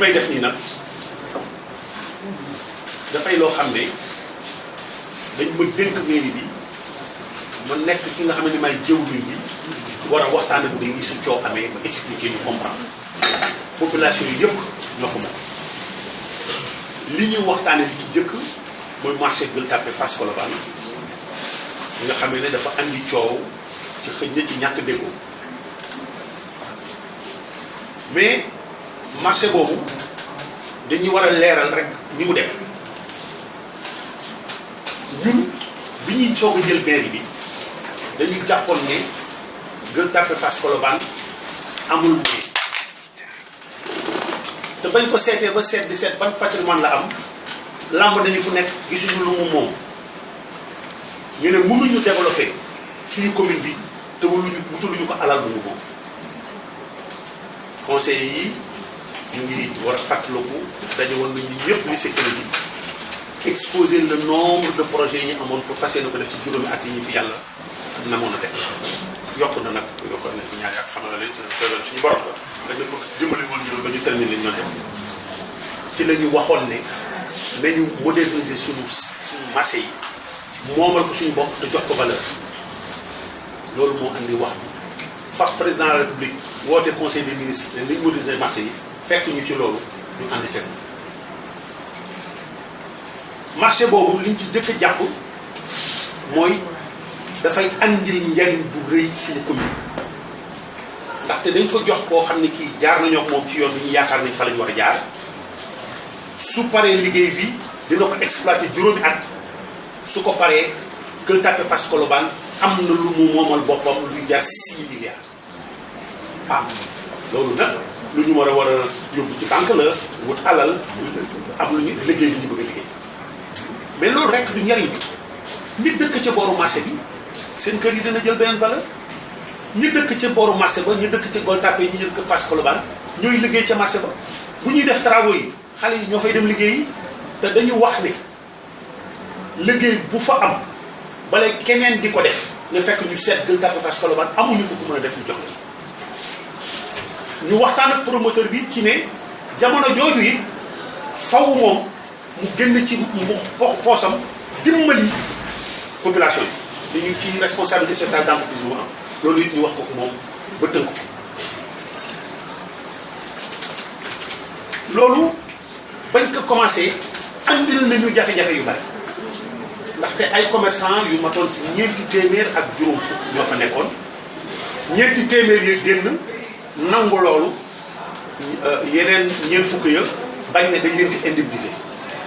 may def nii nag dafay loo xam ne dañ ma dénk mairie bi ma nekk ki nga xam ne may jëwriñ bi war a waxtaan ak dañuy su coow amee ma expliquer ñu comprendre population yi yëpp ñoo ko moom li ñuy waxtaane li ci jëkk mooy marché Gueule Tapée Fass Colobane nga xam ne dafa andi coow ci xëj na ci ñàkk déggoo mais marché boobu dañuy war a leeral rek ni mu dem ñun bi ñuy soog a jël mairie bi dañuy jàppoon ne Gueule Tapée Fass Colobane amul moyen te bañ ko seetee ba seet di seet ban patrimoine la am lamb nañu fu nekk gisuñu lu mu moom ñu ne mënuñu développer suñu commune bi te wutaluñu ko alal bu mu moom conseillers yi ñu ngi war a fàttaliku daje woon nañu ñëpp lycée Kennedy exposer le nombre de projets yi ñu amoon pour fas yéene ko def ci juróomi at yi ñu fi yàlla namoon a teg yokk na nag yokkoon nañ ko ñaari at xam nga ne feebar suñu borom la dañu ko dimbali woon ñu ba ñu terminer ñoo def ci la ñu waxoon ne nañu moderniser suñu marché yi moomal ko suñu bopp te jox ko valeur loolu moo andi wax bi fax président de la république woote conseil des ministres ne nañ moderniser marché yi fekk ñu ci loolu ñu ànd ca marché boobu liñ ci jëkk a jàpp mooy dafay andil njariñ bu rëy suñu commune ndaxte dañ ko jox koo xam ne kii jaar nañoo ak moom ci yoon bi ñu yaakaar nañ fa la ñu war a jaar su paree liggéey bi dina ko exploiter juróomi at su ko paree Gueule Tapée Fass Colobane am na lu mu moomal boppam luy jar 6 milliards loolu nag lu ñu war a yóbbu ci banque la wut alal am lu ñu liggéey bi ñu bëgg a liggéey mais loolu rek du njariñ bi ñi dëkk ca booru marché bi seen kër yi dina jël beneen valeur ñi dëkk ca booru marché ba ñi dëkk ca Gueule Tapée ñi dëkk Fass Colobane ñooy liggéey ca marché ba bu ñuy def travaux yi xale yi ñoo fay dem liggéey yi te dañu wax ne liggéey bu fa am balay keneen di ko def ne fekk ñu seet Gueule Tapée Fass Colobane amuñu ko mën a def ñu jox la ñu waxtaan ak promoteur bi ci ne jamono jooju it faw moom mu génn ci poosam dimbali population yi dañu ci responsabilité sociale d'entreprise bu am loolu it ñu wax ko moom ba tënk ko loolu bañ ko commencé andil nañu jafe-jafe yu bari ndaxte ay commerçant yu matoon ci ñeenti téeméer ak juróom fukk ñoo fa nekkoon ñeenti téeméer yi génn nangu loolu yeneen ñeent fukk ya bañ ne dañ leen di indemniser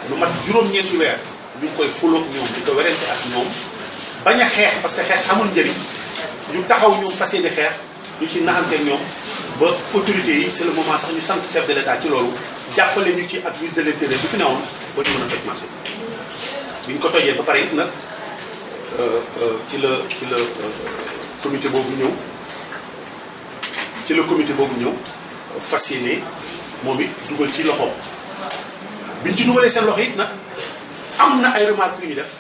lu mat juróom-ñeenti weer ñu ngi koy xuloog ñoom di ko werante ak ñoom bañ a xeex parce que xeex amul njëriñ ñu taxaw ñoom fas yéene xeex ñu ci naxante ak ñoom ba autorités yi c'est le moment sax ñu sant chef de l'État ci loolu jàppale ñu ci ak ministre de l'Intérieur bi fi newoon ba ñu mën a toj marché bi ñu ko tojee ba pare it nag ci la comité boobu ñëw fas yéene moom it dugal ci loxoom biñ ci dugalee seen loxo it nag am na ay remarques yu ñu def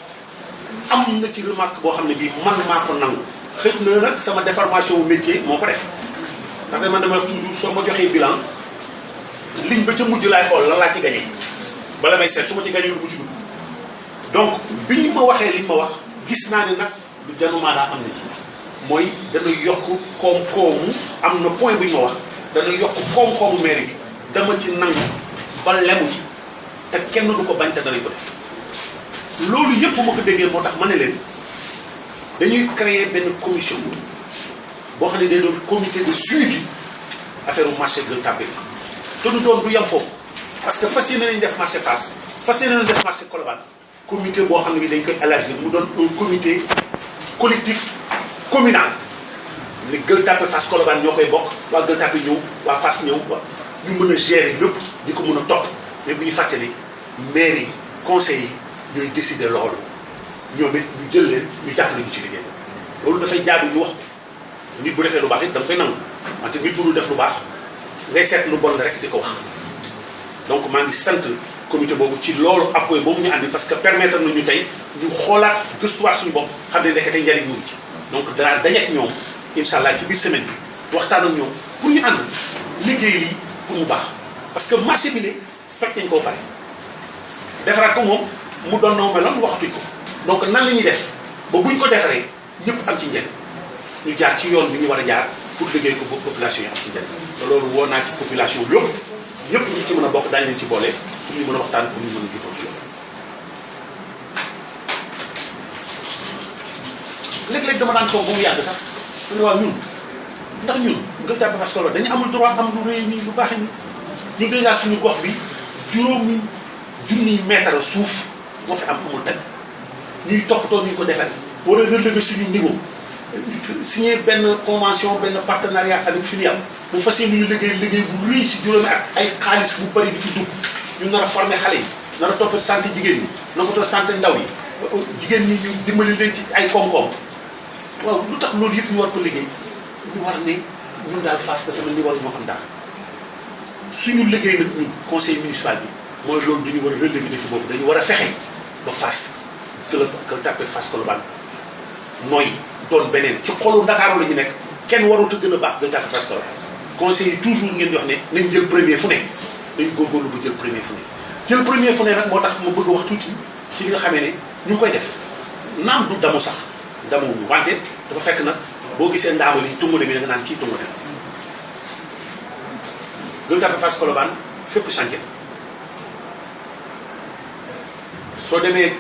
am na ci remarque boo xam ne bii man maa ko nangu xëj na nag sama déformation wu métier moo ko def ndaxte man dama toujours soo ma joxee bilan ligne ba ca mujj laay xool lan laa ci gagné bala may seet su ma ci gagné lu mu ci dugg donc bi ñu ma waxee li ñu ma wax gis naa ne nag lu janumaa daa am na ci mooy dana yokk koom-koomu am na point bu ñu ma wax dana yokk koom-koomu mairie bi dama ci nangu ba lemu ci te kenn du ko bañ te danañ ko def loolu yëpp ma ko déggee moo tax ma ne leen dañuy créer benn commission boo xam ne day doon comité de suivi affaire u marché Gueule Tapée te du doon du yem foofu parce que fas yéene nañ def marché Fass fas yéene nañ def marché Colobane comité boo xam ne bi dañ koy élargir mu doon un comité collectif communal ne Gueule Tapée Fass Colobane ñoo koy bokk waa Gueule Tapée ñëw waa Fass ñëw ñu mën a gérer lépp di ko mën a topp mais bu ñu fàttali maire yi conseil yi ñooy décider loolu ñoom it ñu jël leen ñu jàppale ñu ci liggéey loolu dafay jaadu ñu wax ko nit bu defee lu baax it da nga koy nangu wante nit bu dul def lu baax ngay seet lu bon rek di ko wax donc maa ngi sant comité boobu ci loolu appui boobu ñu andi parce que permettre nañu tey ñu xoolaat gëstuwaat suñu bopp xam ne nekkatee njariñ mu ngi ci donc danaa dajeek ñoom incha allah ci biir semaine bi waxtaan ak ñoom pour ñu ànd liggéey lii pour mu baax parce que marché bi ne toj nañ koo pare defaraat ko moom mu doon noo meloon waxatuñ ko donc nan la ñuy def ba buñ ko defaree ñëpp am ci njëriñ ñu jaar ci yoon bi ñu war a jaar pour liggéey ko ba population yi am ci njëriñ te loolu woo naa ci population bi yëpp ñi ci mën a bokk daañu leen ci boole pour ñu mën a waxtaan pour ñu mën a jubóo ci loolu. léeg-léeg dama daan toog ba mu yàgg sax mu ne waaw ñun ndax ñun Gueule Tapée Fass Colobane dañu amul droit am lu rëy nii lu baax nii ñu déjà suñu gox bi juróomi junniy mètre suuf moo fi am amul tali ñuy toppatoo ñu ko defaree war a relever suñu niveau signer benn convention benn partenariat avec filiale bu fas yéene ñu liggéey bu rëy si juróomi at ay xaalis bu bëri di fi dugg ñu nar a former xale yi nar a toppatoo santé jigéen ñi nar a toppatoo santé ndaw yi jigéen ñi ñu dimbali leen ci ay koom-koom waaw lu tax loolu yëpp ñu war ko liggéey ñu war ne ñun daal Fass dafa mel ni war ñoo am dara suñu liggéey nag ñun conseil municipal bi mooy loolu dañu war a relever défi boobu dañu war a fexe ba Fass Gueule Tapée Fass Colobane nooy doon beneen ci xolu Ndakaaru la ñu nekk kenn warut a gën a baax Gueule Tapée Fass Colobane conseil yi toujours ngeen di wax ne nañ jël premier fu ne dañu góorgóorlu ba jël premier fu ne jël premier fu ne nag moo tax ma bëgg a wax tuuti ci li nga xamee ne ñu ngi koy def naam du damu sax damu wante dafa fekk nag boo gisee ndaamali tungune bi da nga naan kii tungune la Gueule Tapée Fass Colobane fépp chantier soo demee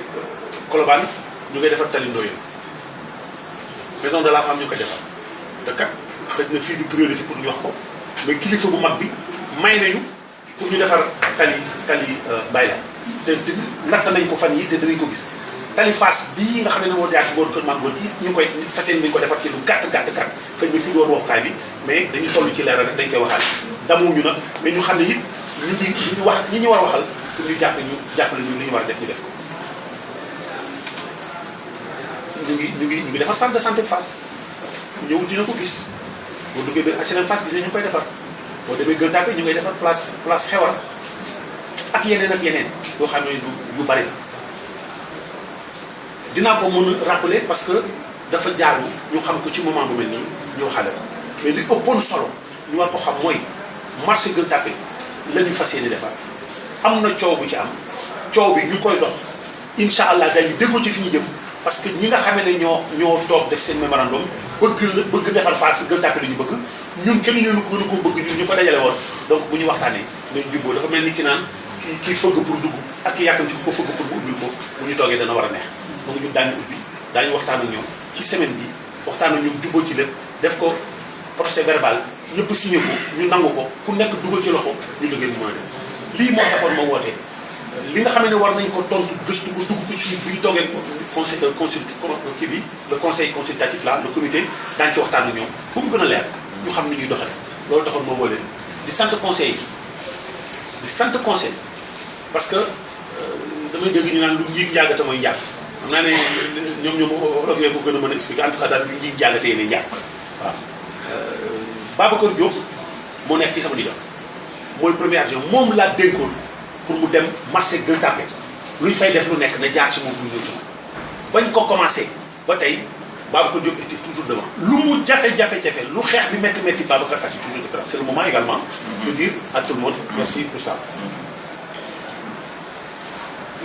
Colobane ñu ngay defar tali Ndoyeen maison de la femme ñu koy defar te kat xëy na fii du priorité pour ñu wax ko mais kilifa bu mag bi may nañu pour ñu defar tali Bayla te natt nañ ko fan yi te danañ ko gis tali Fass bii nga xam ne moo jaar ci booru Kër Maam Góor gi ñu koy fas yéene nañ ko defar ci lu gàtt xëy na fii doon waxukaay bi mais dañu toll ci leeral rek dañ koy waxaale damuñu nag mais ñu xam ne it ñu wax ñi ñu war a waxal pour ñu jàppale ñu li ñu war a def ñu def ko ñu ngi defar centre de santé Fass ñëw dina ko gis boo duggee biir HLM Fass gis ne ñu koy defar boo demee Gueule Tapée ñu koy defar place Xewar ak yeneen yoo xam ne yu bari la dinaa ko mën a rappeler parce que dafa jaaru ñu xam ko ci moment bu mel nii ñu waxaale ko mais li ëppoon solo ñu war ko xam mooy marché Gueule Tapée la ñu fas yéene defar am na coow bu ci am coow bi ñu koy dox incha allah dañu déggoo ci fi ñu jëm parce que ñi nga xamee ne ñoo toog def seen mémorandum bëgg defar Fass Gueule Tapée la ñu bëgg ñun kenn ñu ko gën a ko bëgg ñun ñu ko dajale woon donc bu ñu waxtaanee nañ jubboo dafa mel ni ki naan kii fëgg pour dugg ak ki yàkkamti ko fëgg pour bu ubbil ko bu ñu toogee dana war a neex donc ñun daañu ubbi daañu waxtaan ak ñoom ci semaine bi waxtaan ak ñoom jubboo ci lépp def ko procès verbal ñëpp signé ko ñu nangu ko ku nekk dugal ci loxo ñu liggéey bu mën a dem lii moo taxoon ma woote li nga xam ne war nañ ko tontu gëstu ko dugg ko ci bu ñu toogee le conseil consultatif là le comité daañu ci waxtaan ak ñoom bu mu gën a leer ñu xam ni ñuy doxale loolu taxoon ma woo leen di sant conseil parce que damay dégg ñu naan lu njiig njàggate mooy njàgg xam naa ne ñoom olof yee ko gën a mën a expliquer en tout cas daal lu njiig njàggate yéene njàgg waaw Babacar Diop moo nekk fii sama digal mooy premier adjoint moom laa dénkoon pour mu dem marché Gueule Tapée lu ñu fay def lu nekk na jaar ci moom bu ñëw ci moom bañ ko commencé ba tey Babacar Diop était toujours devant lu mu jafe-jafe lu xeex bi métti Babacar a toujours différent c'est le moment également de dire à tout le monde merci pour ça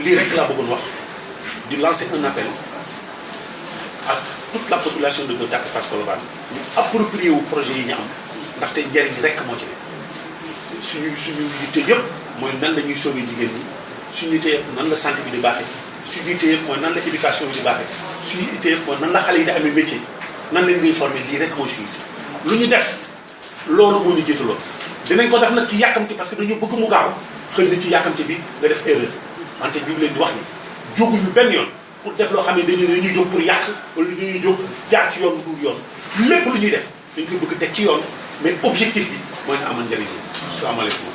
lii rek laa bëggoon wax di lancer un appel à toute la population de Gueule Tapée Fass Colobane ñu approprier wu projet yi ñu am ndaxte njëriñ rek moo ci nekk suñu yitte yëpp mooy nan la ñuy sauver jigéen ñi suñu yitte yëpp nan la santé bi di baaxee suñu yitte yëpp mooy nan la éducation bi di baaxee suñu yitte yëpp mooy nan la xale yi di amee métier nan lañ ngay former lii rek mooy suñu yitte lu ñu def loolu moo ñu jiitu loolu dinañ ko def nag ci yàkkamti parce que dañu bëgg mu gaaw xëy na ci yàkkamti bi nga def erreur wante ñu ngi leen di wax ni jóguñu benn yoon pour def loo xam ne dañuy jóg pour yàq wala dañuy jóg jaar ci yoon bu dul yoon lépp lu ñuy def dañ koy bëgg teg ci yoon mais objectif bi mooy na amal njëriñ. asalaamaaleykum.